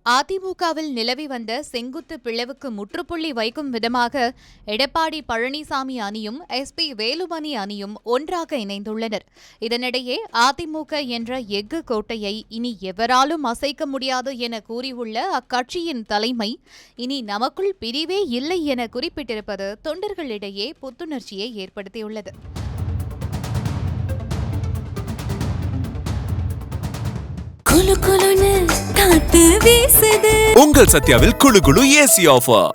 அதிமுகவில் நிலவி வந்த செங்குத்து பிளவுக்கு முற்றுப்புள்ளி வைக்கும் விதமாக எடப்பாடி பழனிசாமி அணியும் எஸ்பி வேலுமணி அணியும் ஒன்றாக இணைந்துள்ளனர். இதனிடையே அதிமுக என்ற எஃகு கோட்டையை இனி எவராலும் அசைக்க முடியாது என கூறியுள்ள அக்கட்சியின் தலைமை இனி நமக்குள் பிரிவே இல்லை என குறிப்பிட்டிருப்பது தொண்டர்களிடையே புத்துணர்ச்சியை ஏற்படுத்தியுள்ளது. உங்கள் சத்யாவில் குளு குளு ஏசி ஆஃபர்.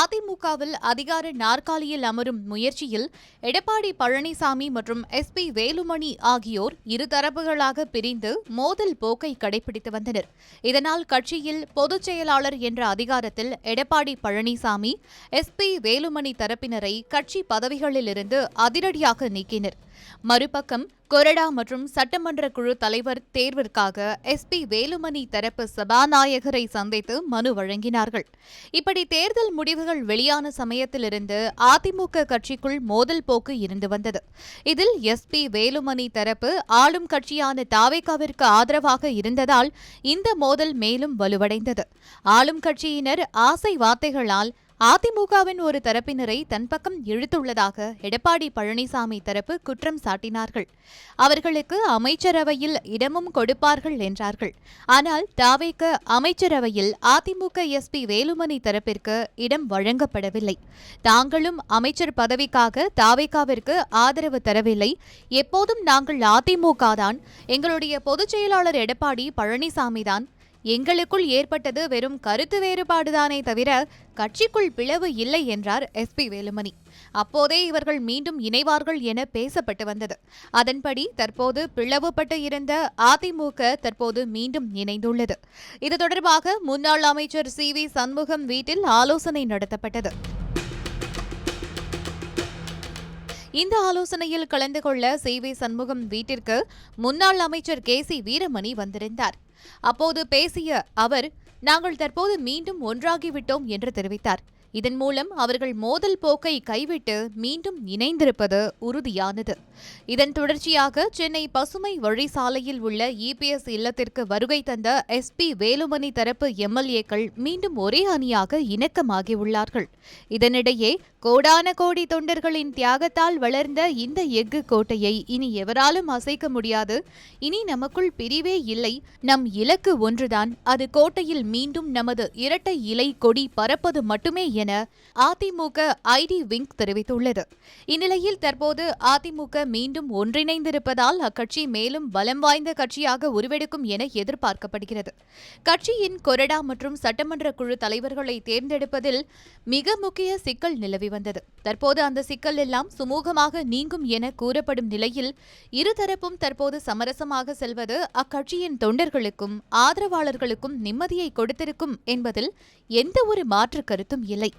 அதிமுகவில் அதிகார நாற்காலியில் அமரும் முயற்சியில் எடப்பாடி பழனிசாமி மற்றும் எஸ்பி வேலுமணி ஆகியோர் இருதரப்புகளாக பிரிந்து மோதல் போக்கை கடைபிடித்து வந்தனர். இதனால் கட்சியில் பொதுச் செயலாளர் என்ற அதிகாரத்தில் எடப்பாடி பழனிசாமி, எஸ்பி வேலுமணி தரப்பினரை கட்சி பதவிகளிலிருந்து அதிரடியாக நீக்கினர். மறுபக்கம் கொறடா மற்றும் சட்டமன்ற குழு தலைவர் தேர்விற்காக எஸ்பி வேலுமணி தரப்பு சபாநாயகரை சந்தித்து மனு வழங்கினார்கள். இப்படி தேர்தல் முடிவுகள் வெளியான சமயத்திலிருந்து அதிமுக கட்சிக்குள் மோதல் போக்கு இருந்து வந்தது. இதில் எஸ்பி வேலுமணி தரப்பு ஆளும் கட்சியான தாவேகாவிற்கு ஆதரவாக இருந்ததால் இந்த மோதல் மேலும் வலுவடைந்தது. ஆளும் கட்சியினர் ஆசை வார்த்தைகளால் அதிமுகவின் ஒரு தரப்பினரை தன் பக்கம் இழுத்துள்ளதாக எடப்பாடி பழனிசாமி தரப்பு குற்றம் சாட்டினார்கள். அவர்களுக்கு அமைச்சரவையில் இடமும் கொடுப்பார்கள் என்றார்கள். ஆனால் தாவேக அமைச்சரவையில் அதிமுக எஸ்பி வேலுமணி தரப்பிற்கு இடம் வழங்கப்படவில்லை. தாங்களும் அமைச்சர் பதவிக்காக தாவேகாவிற்கு ஆதரவு தரவில்லை. எப்போதும் நாங்கள் அதிமுக தான், எங்களுடைய பொதுச் செயலாளர் எடப்பாடி பழனிசாமி தான், எங்களுக்குள் ஏற்பட்டது வெறும் கருத்து வேறுபாடுதானே தவிர கட்சிக்குள் பிளவு இல்லை என்றார் எஸ்பி வேலுமணி. அப்போதே இவர்கள் மீண்டும் இணைவார்கள் என பேசப்பட்டு வந்தது. அதன்படி தற்போது பிளவுபட்டு இருந்த அதிமுக தற்போது மீண்டும் இணைந்துள்ளது. இது தொடர்பாக முன்னாள் அமைச்சர் CV சண்முகம் வீட்டில் ஆலோசனை நடத்தப்பட்டது. இந்த ஆலோசனையில் கலந்து கொள்ள CV சண்முகம் வீட்டிற்கு முன்னாள் அமைச்சர் KC வீரமணி வந்திருந்தார். அப்போது பேசிய அவர், நாங்கள் தற்போது மீண்டும் ஒன்றாகிவிட்டோம் என்று தெரிவித்தார். இதன் மூலம் அவர்கள் மோதல் போக்கை கைவிட்டு மீண்டும் இணைந்திருப்பது உறுதியானது. இதன் தொடர்ச்சியாக சென்னை பசுமை வழி சாலையில் உள்ள EPS இல்லத்திற்கு வருகை தந்த எஸ்பி வேலுமணி தரப்பு MLAக்கள் மீண்டும் ஒரே அணியாக இணக்கமாகியுள்ளார்கள். இதனிடையே கோடான கோடி தொண்டர்களின் தியாகத்தால் வளர்ந்த இந்த எஃகு கோட்டையை இனி எவராலும் அசைக்க முடியாது. இனி நமக்குள் பிரிவே இல்லை. நம் இலக்கு ஒன்றுதான். அது கோட்டையில் மீண்டும் நமது இரட்டை இலை கொடி பறப்பது மட்டுமே என அதிமுக ID விங் தெரிவித்துள்ளது. இந்நிலையில் தற்போது அதிமுக மீண்டும் ஒன்றிணைந்திருப்பதால் அக்கட்சி மேலும் பலம் வாய்ந்த கட்சியாக உருவெடுக்கும் என எதிர்பார்க்கப்படுகிறது. கட்சியின் கொறடா மற்றும் சட்டமன்ற குழு தலைவர்களை தேர்ந்தெடுப்பதில் மிக முக்கிய சிக்கல் நிலவி வந்தது. தற்போது அந்த சிக்கல் எல்லாம் சுமூகமாக நீங்கும் என கூறப்படும் நிலையில் இருதரப்பும் தற்போது சமரசமாக செல்வது அக்கட்சியின் தொண்டர்களுக்கும் ஆதரவாளர்களுக்கும் நிம்மதியை கொடுத்திருக்கும் என்பதில் எந்த ஒரு மாற்று கருத்தும் இல்லை.